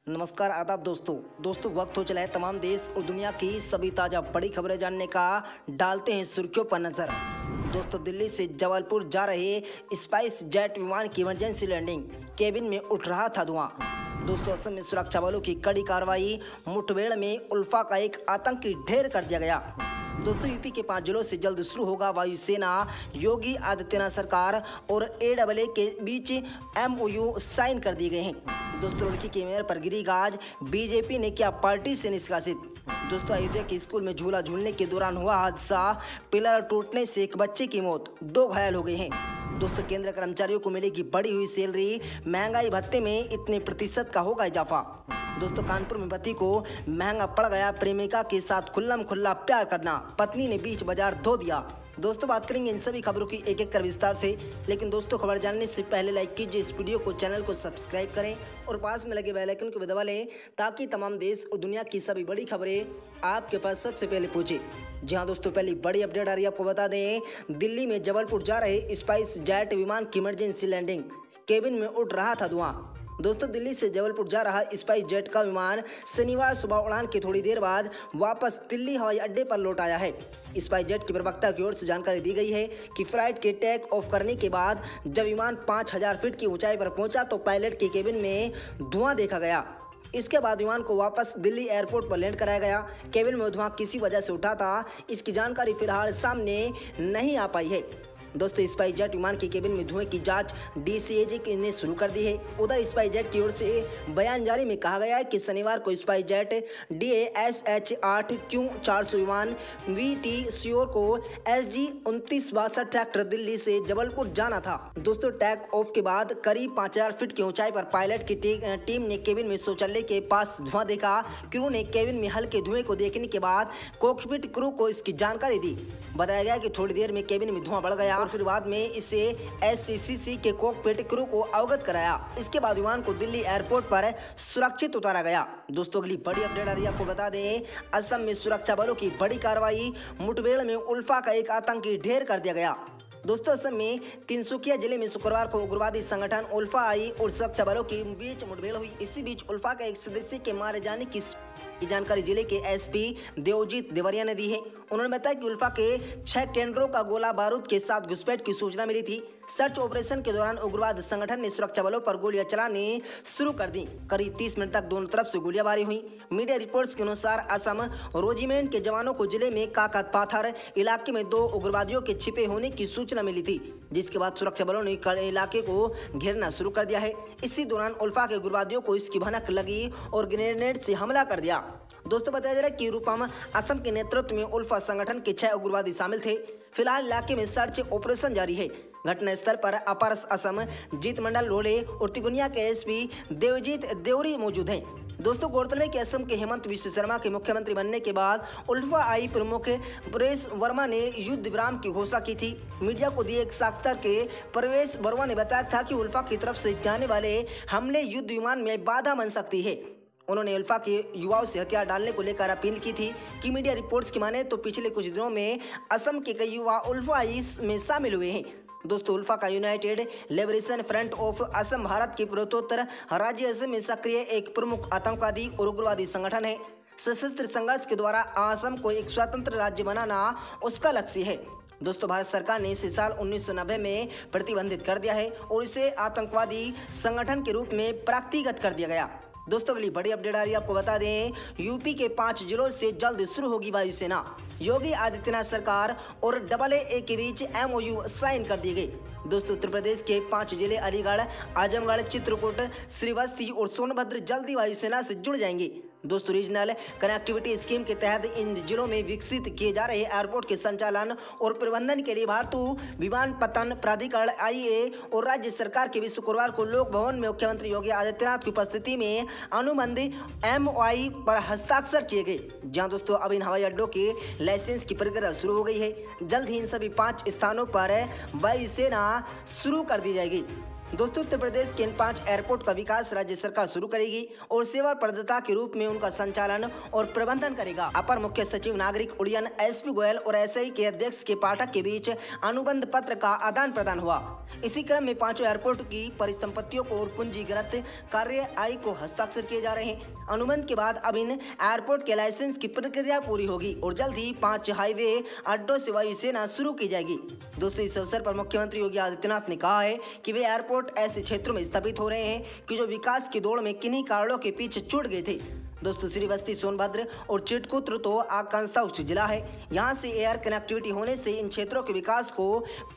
नमस्कार आदाब दोस्तों वक्त हो चला है तमाम देश और दुनिया की सभी ताज़ा बड़ी खबरें जानने का। डालते हैं सुर्खियों पर नज़र। दोस्तों दिल्ली से जबलपुर जा रहे स्पाइस जेट विमान की इमरजेंसी लैंडिंग, केबिन में उठ रहा था धुआं। दोस्तों असम में सुरक्षा बलों की कड़ी कार्रवाई, मुठभेड़ में उल्फा का एक आतंकी ढेर कर दिया गया। दोस्तों यूपी के 5 जिलों से जल्द शुरू होगा वायुसेना। योगी आदित्यनाथ सरकार और एडब्ल्यूए के बीच एमओयू साइन कर दिए गए हैं। दोस्तों लड़की के मेयर पर गिरी गाज, बीजेपी ने किया पार्टी से निष्कासित। दोस्तों अयोध्या के स्कूल में झूला झूलने के दौरान हुआ हादसा, पिलर टूटने से एक बच्चे की मौत, 2 घायल हो गए हैं। दोस्तों केंद्र कर्मचारियों को मिलेगी बढ़ी हुई सैलरी, महंगाई भत्ते में इतने प्रतिशत का होगा इजाफा। दोस्तों कानपुर में पति को महंगा पड़ गया प्रेमिका के साथ खुल्लम खुल्ला प्यार करना, पत्नी ने बीच बाजार धो दिया। दोस्तों बात करेंगे इन सभी खबरों की एक एक कर विस्तार से, लेकिन दोस्तों खबर जानने से पहले लाइक कीजिए इस वीडियो को, चैनल को सब्सक्राइब करें और पास में लगे बेल आइकन को भी दबा लें ताकि तमाम देश और दुनिया की सभी बड़ी खबरें आपके पास सबसे पहले पहुंचे। जी हाँ दोस्तों, पहली बड़ी अपडेट आ रही है, आपको बता दें दिल्ली में जबलपुर जा रहे स्पाइस जेट विमान की इमरजेंसी लैंडिंग, केबिन में उठ रहा था धुआं। दोस्तों दिल्ली से जबलपुर जा रहा स्पाइस जेट का विमान शनिवार सुबह उड़ान के थोड़ी देर बाद वापस दिल्ली हवाई अड्डे पर लौट आया है। स्पाइस जेट के प्रवक्ता की ओर से जानकारी दी गई है कि फ्लाइट के टेक ऑफ करने के बाद जब विमान 5000 फीट की ऊंचाई पर पहुंचा तो पायलट के केबिन में धुआं देखा गया। इसके बाद विमान को वापस दिल्ली एयरपोर्ट पर लैंड कराया गया। केबिन में धुआं किसी वजह से उठा था, इसकी जानकारी फिलहाल सामने नहीं आ पाई है। दोस्तों स्पाइस जेट विमान के केबिन में धुएं की जांच डीसीएजी ने शुरू कर दी है। उधर स्पाइस जेट की ओर से बयान जारी में कहा गया है कि शनिवार को स्पाइस जेट DASH-8Q400 विमान VT श्योर को SG 2962 ट्रैक्टर दिल्ली से जबलपुर जाना था। दोस्तों टेक ऑफ के बाद करीब 5000 फीट की ऊंचाई पर पायलट की टीम ने केबिन में शौचालय के पास धुआं देखा। क्रू ने केबिन में हल्के धुएं को देखने के बाद कॉकपिट क्रू को इसकी जानकारी दी। बताया गया कि थोड़ी देर में केबिन में धुआं बढ़ गया और फिर बाद में इसे SCCC के कॉकपिट क्रू को अवगत कराया। इसके बाद विमान को दिल्ली एयरपोर्ट पर सुरक्षित उतारा गया। दोस्तों अगली बड़ी अपडेट आ रही है, आपको बता दें असम में सुरक्षा बलों की बड़ी कार्रवाई, मुठभेड़ में उल्फा का एक आतंकी ढेर कर दिया गया। दोस्तों असम में तिनसुकिया जिले में शुक्रवार को उग्रवादी संगठन उल्फा आई और सुरक्षा बलों के बीच मुठभेड़ हुई। इसी बीच उल्फा के एक सदस्य के मारे जाने की जानकारी जिले के एसपी देवजीत देवरिया ने दी है। उन्होंने बताया कि उल्फा के 6 टेंडरों का गोला बारूद के साथ घुसपैठ की सूचना मिली थी। सर्च ऑपरेशन के दौरान उग्रवाद संगठन ने सुरक्षा बलों पर गोलियां चलाने शुरू कर दी। करीब 30 मिनट तक दोनों तरफ से गोलियाबारी हुई। मीडिया रिपोर्ट्स के अनुसार असम रेजिमेंट के जवानों को जिले में काकत पाथर इलाके में 2 उग्रवादियों के छिपे होने की सूचना मिली थी, जिसके बाद सुरक्षा बलों ने इलाके को घेरना शुरू कर दिया है। इसी दौरान उल्फा के उग्रवादियों को इसकी भनक लगी और ग्रेनेड से हमला कर दिया। दोस्तों बताया जा रहा है कि रूपम असम के नेतृत्व में उल्फा संगठन के 6 उग्रवादी शामिल थे। फिलहाल इलाके में सर्च ऑपरेशन जारी है। घटनास्थल पर अपर असम जीत मंडल रोले और तिगुनिया के एसपी देवजीत देवरी मौजूद हैं। दोस्तों गौरतलब है कि असम के हेमंत विश्व शर्मा के मुख्यमंत्री बनने के बाद उल्फा आई प्रमुख परेश वर्मा ने युद्ध विराम की घोषणा की थी। मीडिया को दिए एक साक्षात्कार के परेश वर्मा ने बताया था कि उल्फा की तरफ से जाने वाले हमले युद्ध विमान में बाधा बन सकती है। उन्होंने उल्फा के युवाओं से हथियार डालने को लेकर अपील की थी कि मीडिया रिपोर्ट्स की माने तो पिछले कुछ दिनों में असम के कई युवा उल्फा में शामिल हुए हैं। दोस्तों उल्फा का United liberation front of Assam Bharat के पूर्वोत्तर राज्य असम में सक्रिय एक प्रमुख आतंकवादी और उग्रवादी संगठन है। सशस्त्र संघर्ष के द्वारा असम को एक स्वतंत्र राज्य बनाना उसका लक्ष्य है। दोस्तों भारत सरकार ने इसे साल 1990 में प्रतिबंधित कर दिया है और इसे आतंकवादी संगठन के रूप में प्राप्तिगत कर दिया गया। दोस्तों अगली बड़ी अपडेट आ रही है, आपको बता दें यूपी के 5 जिलों से जल्द शुरू होगी वायुसेना। योगी आदित्यनाथ सरकार और AAA के बीच MOU साइन कर दिए गए। दोस्तों उत्तर प्रदेश के 5 जिले अलीगढ़, आजमगढ़, चित्रकूट, श्रीवस्ती और सोनभद्र जल्दी वायुसेना से जुड़ जाएंगे। दोस्तों रीजनल कनेक्टिविटी स्कीम के तहत इन जिलों में विकसित किए जा रहे एयरपोर्ट के संचालन और प्रबंधन के लिए भारतीय विमानपत्तन प्राधिकरण IA और राज्य सरकार के बीच शुक्रवार को लोक भवन में मुख्यमंत्री योगी आदित्यनाथ की उपस्थिति में अनुबंध MOU पर हस्ताक्षर किए गए। जहां दोस्तों अब इन हवाई अड्डों के लाइसेंस की प्रक्रिया शुरू हो गई है। जल्द ही इन सभी 5 स्थानों पर वायुसेना शुरू कर दी जाएगी। दोस्तों उत्तर प्रदेश के इन 5 एयरपोर्ट का विकास राज्य सरकार शुरू करेगी और सेवा प्रदाता के रूप में उनका संचालन और प्रबंधन करेगा। अपर मुख्य सचिव नागरिक उड्डयन एसपी गोयल और एसआई के अध्यक्ष के पाठक के बीच अनुबंध पत्र का आदान प्रदान हुआ। इसी क्रम में 5 एयरपोर्ट की परिसंपत्तियों को और पूंजीगत कार्यवाही को हस्ताक्षर किए जा रहे हैं। अनुबंध के बाद अब इन एयरपोर्ट के लाइसेंस की प्रक्रिया पूरी होगी और जल्द ही 5 हाईवे अड्डों से वायुसेना शुरू की जाएगी। दोस्तों इस अवसर पर मुख्यमंत्री योगी आदित्यनाथ ने कहा है कि वे एयरपोर्ट ऐसे क्षेत्रों में स्थापित हो रहे हैं कि जो विकास की दौड़ में किन्हीं कारणों के पीछे छूट गए थे। दोस्तों श्रीवस्ती, सोनभद्र और चित्रकूट तो आकांक्षा उच्च जिला है। यहाँ से एयर कनेक्टिविटी होने से इन क्षेत्रों के विकास को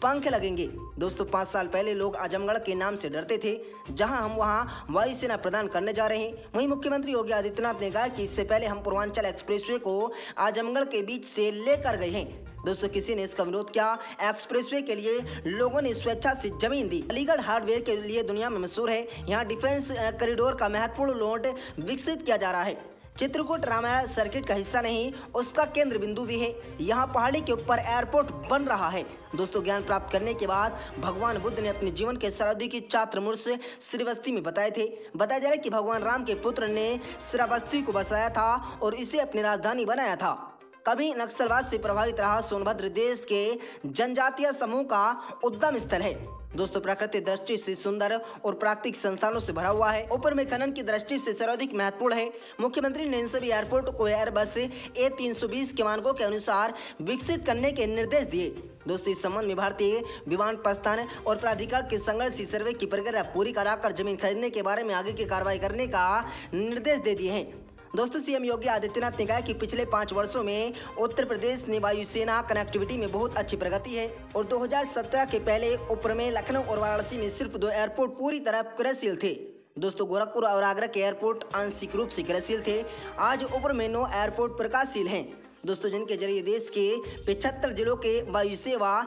पंख लगेंगे। दोस्तों 5 साल पहले लोग आजमगढ़ के नाम से डरते थे, जहां हम वहां वायुसेना प्रदान करने जा रहे हैं। वहीं मुख्यमंत्री योगी आदित्यनाथ ने कहा कि इससे पहले हम पूर्वांचल एक्सप्रेसवे को आजमगढ़ के बीच से लेकर गए हैं। दोस्तों किसी ने इसका विरोध किया। एक्सप्रेसवे के लिए लोगों ने स्वेच्छा से जमीन दी। अलीगढ़ हार्डवेयर के लिए दुनिया में मशहूर है। यहाँ डिफेंस कॉरिडोर का महत्वपूर्ण नोड विकसित किया जा रहा है। चित्रकूट रामायण सर्किट का हिस्सा नहीं, उसका केंद्र बिंदु भी है। यहाँ पहाड़ी के ऊपर एयरपोर्ट बन रहा है। दोस्तों ज्ञान प्राप्त करने के बाद भगवान बुद्ध ने अपने जीवन के सरहदी की चातुर्मुर्ष श्रीवस्ती में बताए थे। बताया जा रहा है कि भगवान राम के पुत्र ने श्रीवस्ती को बसाया था और इसे अपनी राजधानी बनाया था। कभी नक्सलवाद से प्रभावित रहा सोनभद्र देश के जनजातीय समूह का उद्गम स्थल है। दोस्तों प्राकृतिक दृष्टि से सुंदर और प्राकृतिक संसाधनों से भरा हुआ है। ऊपर में खनन की दृष्टि से सर्वाधिक महत्वपूर्ण है। मुख्यमंत्री ने इन सभी एयरपोर्ट को एयरबस A320 के मानकों के अनुसार विकसित करने के निर्देश दिए। दोस्तों इस संबंध में भारतीय विमानपत्तन और प्राधिकरण के संघर्ष सर्वे की प्रक्रिया पूरी कराकर जमीन खरीदने के बारे में आगे की कार्रवाई करने का निर्देश दे दिए हैं। दोस्तों सीएम योगी आदित्यनाथ ने कहा कि पिछले 5 वर्षों में उत्तर प्रदेश ने वायुसेना कनेक्टिविटी में बहुत अच्छी प्रगति है और 2017 के पहले ऊपर में लखनऊ और वाराणसी में सिर्फ 2 एयरपोर्ट पूरी तरह कार्यशील थे। दोस्तों गोरखपुर और आगरा के एयरपोर्ट आंशिक रूप से कार्यशील थे। आज ऊपर में 9 एयरपोर्ट प्रकाशशील हैं। दोस्तों जिनके जरिए देश के 75 जिलों के वायु सेवा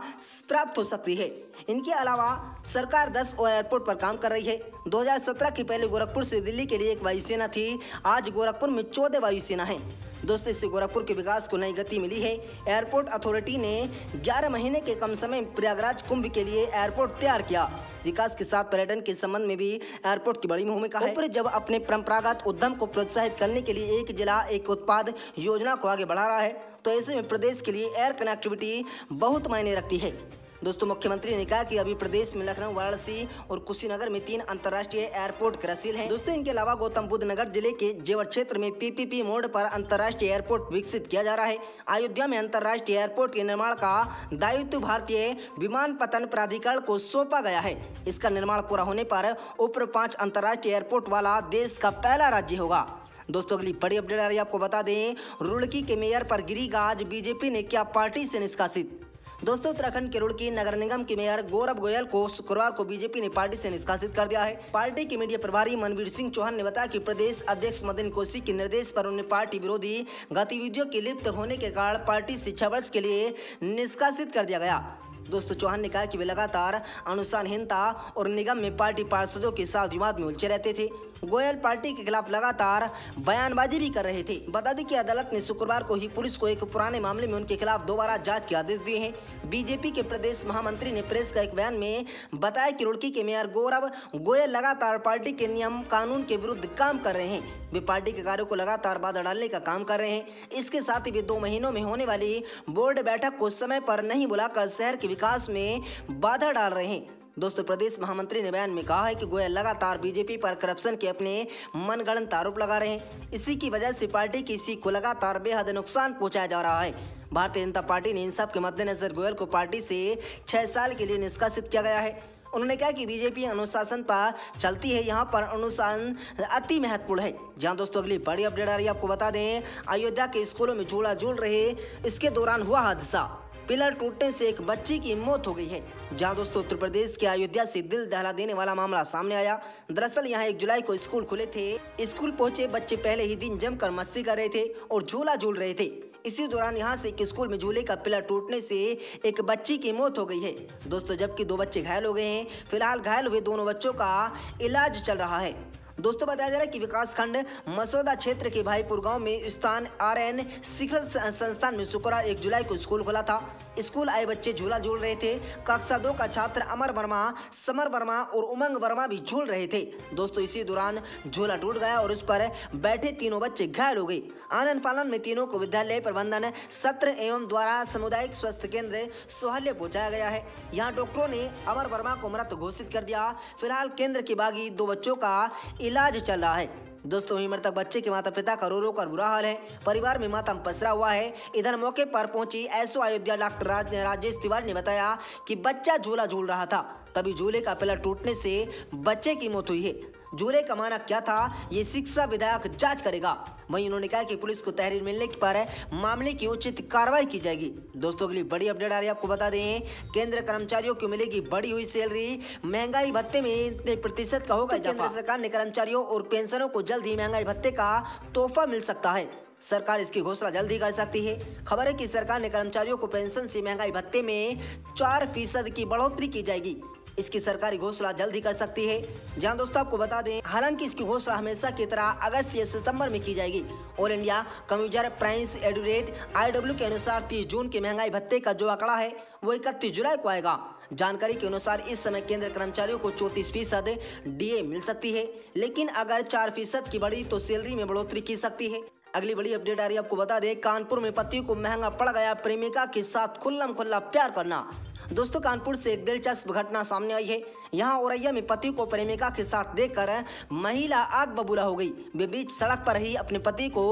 प्राप्त हो सकती है। इनके अलावा सरकार 10 और एयरपोर्ट पर काम कर रही है। 2017 के पहले गोरखपुर से दिल्ली के लिए एक वायुसेना थी। आज गोरखपुर में 14 वायुसेना है। दोस्तों इससे गोरखपुर के विकास को नई गति मिली है। एयरपोर्ट अथॉरिटी ने 11 महीने के कम समय में प्रयागराज कुंभ के लिए एयरपोर्ट तैयार किया। विकास के साथ पर्यटन के संबंध में भी एयरपोर्ट की बड़ी भूमिका है। ऊपर जब अपने परंपरागत उद्यम को प्रोत्साहित करने के लिए एक जिला एक उत्पाद योजना को आगे बढ़ा रहा है, तो ऐसे में प्रदेश के लिए एयर कनेक्टिविटी बहुत मायने रखती है। दोस्तों मुख्यमंत्री ने कहा कि अभी प्रदेश में लखनऊ, वाराणसी और कुशीनगर में 3 अंतर्राष्ट्रीय एयरपोर्ट कार्यशील हैं। दोस्तों इनके अलावा गौतम बुद्ध नगर जिले के जेवर क्षेत्र में PPP मोड पर अंतर्राष्ट्रीय एयरपोर्ट विकसित किया जा रहा है। अयोध्या में अंतर्राष्ट्रीय एयरपोर्ट के निर्माण का दायित्व भारतीय विमानपत्तन प्राधिकरण को सौंपा गया है। इसका निर्माण पूरा होने पर ऊपर 5 अंतर्राष्ट्रीय एयरपोर्ट वाला देश का पहला राज्य होगा। दोस्तों अगली बड़ी अपडेट आ रही है, आपको बता दें रुड़की के मेयर पर गिरी गाज, बीजेपी ने किया पार्टी से निष्कासित। दोस्तों उत्तराखंड के रुड़की नगर निगम के मेयर गौरव गोयल को शुक्रवार को बीजेपी ने पार्टी से निष्कासित कर दिया है। पार्टी के मीडिया प्रभारी मनवीर सिंह चौहान ने बताया कि प्रदेश अध्यक्ष मदन कौशिक के निर्देश पर उन्हें पार्टी विरोधी गतिविधियों के लिप्त होने के कारण पार्टी से 6 वर्ष के लिए निष्कासित कर दिया गया। दोस्तों चौहान ने कहा कि वे लगातार अनुशासनहीनता और निगम में पार्टी पार्षदों के साथ विवाद में उलझे रहते थे। गोयल पार्टी के खिलाफ लगातार बयानबाजी भी कर रहे थे। बता दें कि अदालत ने शुक्रवार को ही पुलिस को एक पुराने मामले में उनके खिलाफ दोबारा जांच के आदेश दिए हैं। बीजेपी के प्रदेश महामंत्री ने प्रेस का एक बयान में बताया कि रुड़की के मेयर गौरव गोयल लगातार पार्टी के नियम कानून के विरुद्ध काम कर रहे हैं। वे पार्टी के कार्यों को लगातार बाधा डालने का काम कर रहे हैं। इसके साथ ही वे 2 महीनों में होने वाली बोर्ड बैठक को समय पर नहीं बुलाकर शहर के विकास में बाधा डाल रहे हैं। दोस्तों प्रदेश महामंत्री ने बयान में कहा है कि गोयल लगातार बीजेपी पर करप्शन के अपने मनगढ़ंत आरोप लगा रहे हैं। इसी की वजह से पार्टी की सीट को लगातार बेहद नुकसान पहुंचाया जा रहा है। भारतीय जनता पार्टी ने इन सब के मद्देनजर गोयल को पार्टी से 6 साल के लिए निष्कासित किया गया है। उन्होंने कहा कि बीजेपी अनुशासन पर चलती है, यहाँ पर अनुशासन अति महत्वपूर्ण है। जहाँ दोस्तों अगली बड़ी अपडेट आ रही है, आपको बता दें अयोध्या के स्कूलों में झूला झूल रहे इसके दौरान हुआ हादसा। पिलर टूटने से एक बच्ची की मौत हो गई है। जहां दोस्तों उत्तर प्रदेश के अयोध्या से दिल दहला देने वाला मामला सामने आया। दरअसल यहां 1 जुलाई को स्कूल खुले थे। स्कूल पहुंचे बच्चे पहले ही दिन जमकर मस्ती कर रहे थे और झूला झूल रहे थे। इसी दौरान यहां से एक स्कूल में झूले का पिलर टूटने से एक बच्ची की मौत हो गई है। दोस्तों जबकि 2 बच्चे घायल हो गए हैं। फिलहाल घायल हुए दोनों बच्चों का इलाज चल रहा है। दोस्तों बताया जा रहा है कि विकासखंड मसौदा क्षेत्र के भाईपुर गांव में स्थान RN शिखर संस्थान में शुक्रवार 1 जुलाई को स्कूल खुला था। स्कूल आए बच्चे झूला झूल रहे थे। कक्षा 2 का छात्र अमर वर्मा, समर वर्मा और उमंग वर्मा भी झूल रहे थे। दोस्तों इसी दौरान झूला टूट गया और उस पर बैठे तीनों बच्चे घायल हो गए। आनन फानन में तीनों को विद्यालय प्रबंधन सत्र एवं द्वारा सामुदायिक स्वास्थ्य केंद्र सोहल्य पहुंचाया गया है। यहाँ डॉक्टरों ने अमर वर्मा को मृत घोषित कर दिया। फिलहाल केंद्र के बागी 2 बच्चों का इलाज चल रहा है। दोस्तों वहीं मृतक बच्चे के माता पिता का रो कर बुरा हाल है। परिवार में मातम पसरा हुआ है। इधर मौके पर पहुंची एसओ अयोध्या डॉक्टर राजेश तिवारी ने बताया कि बच्चा झूला झूल रहा था, तभी झूले का पिलर टूटने से बच्चे की मौत हुई है। झूले का मानक क्या था, ये शिक्षा विधायक जांच करेगा। वहीं उन्होंने कहा कि पुलिस को तहरीर मिलने पर मामले की उचित कार्रवाई की जाएगी। दोस्तों के लिए बड़ी अपडेट आ रही है, आपको बता दें केंद्र कर्मचारियों को मिलेगी बढ़ी हुई सैलरी। महंगाई भत्ते में इतने प्रतिशत का होगा इजाफा। केंद्र सरकार ने कर्मचारियों और पेंशनों को जल्द ही महंगाई भत्ते का तोहफा मिल सकता है। सरकार इसकी घोषणा जल्द ही कर सकती है। खबर है कि सरकार ने कर्मचारियों को पेंशन से महंगाई भत्ते में 4% की बढ़ोतरी की जाएगी। इसकी सरकारी घोषणा जल्द ही कर सकती है। जहां दोस्तों आपको बता दें, हालांकि इसकी घोषणा हमेशा की तरह अगस्त या सितंबर में की जाएगी। ऑल इंडिया कम्यूजर प्राइस एडुरेट IW के अनुसार 30 जून के महंगाई भत्ते का जो आंकड़ा है वो 31 जुलाई को आएगा। जानकारी के अनुसार इस समय केंद्र कर्मचारियों को 34% DA मिल सकती है, लेकिन अगर 4% की बढ़ी तो सैलरी में बढ़ोतरी की सकती है। अगली बड़ी अपडेट आ रही है, आपको बता दें कानपुर में पति को महंगा पड़ गया प्रेमिका के साथ खुल्लम खुल्ला प्यार करना। दोस्तों कानपुर से एक दिलचस्प घटना सामने आई है। यहाँ औरैया में पति को प्रेमिका के साथ देखकर महिला आग बबूला हो गई। वे बीच सड़क पर ही अपने पति को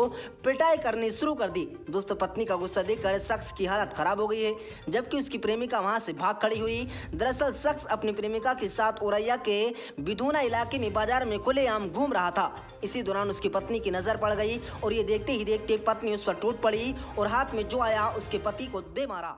पिटाई करनी शुरू कर दी। दोस्तों पत्नी का गुस्सा देखकर शख्स की हालत खराब हो गई है, जबकि उसकी प्रेमिका वहां से भाग खड़ी हुई। दरअसल शख्स अपनी प्रेमिका के साथ औरैया के बिधूना इलाके में बाजार में खुलेआम घूम रहा था। इसी दौरान उसकी पत्नी की नजर पड़ गई और ये देखते ही देखते पत्नी उस पर टूट पड़ी और हाथ में जो आया उसके पति को दे मारा।